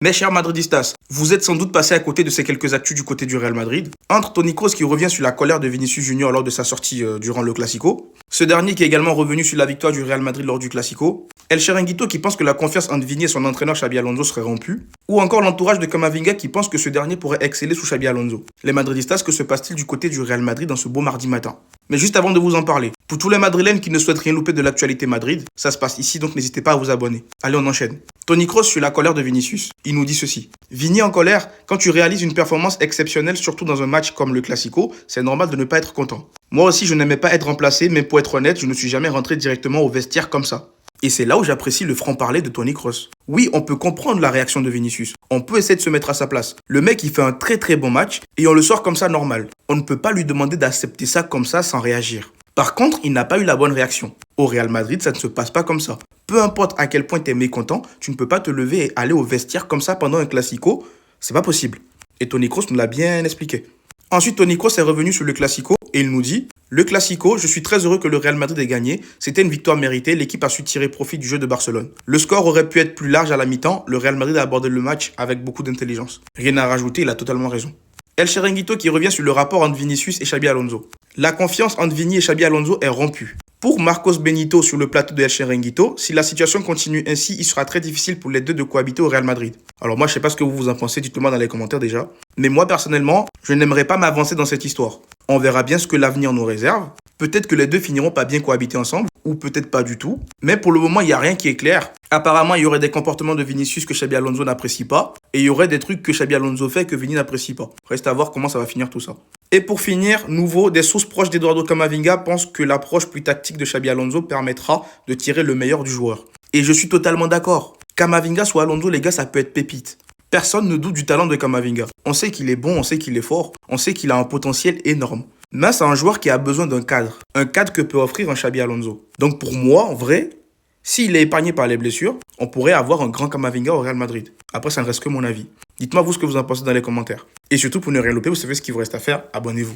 Mes chers madridistas, vous êtes sans doute passé à côté de ces quelques actus du côté du Real Madrid. Entre Toni Kroos qui revient sur la colère de Vinicius Junior lors de sa sortie durant le Classico, ce dernier qui est également revenu sur la victoire du Real Madrid lors du Classico, El Chiringuito qui pense que la confiance entre Vini et son entraîneur Xabi Alonso serait rompue, ou encore l'entourage de Camavinga qui pense que ce dernier pourrait exceller sous Xabi Alonso. Les madridistas, que se passe-t-il du côté du Real Madrid dans ce beau mardi matin? Mais juste avant de vous en parler, pour tous les madrilènes qui ne souhaitent rien louper de l'actualité Madrid, ça se passe ici donc n'hésitez pas à vous abonner. Allez, on enchaîne. Toni Kroos sur la colère de Vinicius. Il nous dit ceci. Vini en colère, quand tu réalises une performance exceptionnelle, surtout dans un match comme le Classico, c'est normal de ne pas être content. Moi aussi, je n'aimais pas être remplacé, mais pour être honnête, je ne suis jamais rentré directement au vestiaire comme ça. Et c'est là où j'apprécie le franc-parler de Toni Kroos. Oui, on peut comprendre la réaction de Vinicius. On peut essayer de se mettre à sa place. Le mec, il fait un très bon match et on le sort comme ça normal. On ne peut pas lui demander d'accepter ça comme ça sans réagir. Par contre, il n'a pas eu la bonne réaction. Au Real Madrid, ça ne se passe pas comme ça. Peu importe à quel point tu es mécontent, tu ne peux pas te lever et aller au vestiaire comme ça pendant un Classico. C'est pas possible. Et Toni Kroos nous l'a bien expliqué. Ensuite, Toni Kroos est revenu sur le Classico et il nous dit « Le Classico, je suis très heureux que le Real Madrid ait gagné. C'était une victoire méritée, l'équipe a su tirer profit du jeu de Barcelone. Le score aurait pu être plus large à la mi-temps, le Real Madrid a abordé le match avec beaucoup d'intelligence. » Rien à rajouter, il a totalement raison. El Chiringuito qui revient sur le rapport entre Vinicius et Xabi Alonso. La confiance entre Vini et Xabi Alonso est rompue. Pour Marcos Benito sur le plateau de El Chiringuito, si la situation continue ainsi, il sera très difficile pour les deux de cohabiter au Real Madrid. Alors moi, je sais pas ce que vous en pensez, dites-le moi dans les commentaires déjà. Mais moi, personnellement, je n'aimerais pas m'avancer dans cette histoire. On verra bien ce que l'avenir nous réserve. Peut-être que les deux finiront par bien cohabiter ensemble, ou peut-être pas du tout. Mais pour le moment, il n'y a rien qui est clair. Apparemment, il y aurait des comportements de Vinicius que Xabi Alonso n'apprécie pas. Et il y aurait des trucs que Xabi Alonso fait que Vini n'apprécie pas. Reste à voir comment ça va finir tout ça. Et pour finir, nouveau, des sources proches d'Eduardo Camavinga pensent que l'approche plus tactique de Xabi Alonso permettra de tirer le meilleur du joueur. Et je suis totalement d'accord. Camavinga soit Alonso, les gars, ça peut être pépite. Personne ne doute du talent de Camavinga. On sait qu'il est bon, on sait qu'il est fort, on sait qu'il a un potentiel énorme. Mais c'est un joueur qui a besoin d'un cadre. Un cadre que peut offrir un Xabi Alonso. Donc pour moi, en vrai, s'il est épargné par les blessures, on pourrait avoir un grand Camavinga au Real Madrid. Après, ça ne reste que mon avis. Dites-moi vous ce que vous en pensez dans les commentaires. Et surtout, pour ne rien louper, vous savez ce qu'il vous reste à faire, abonnez-vous.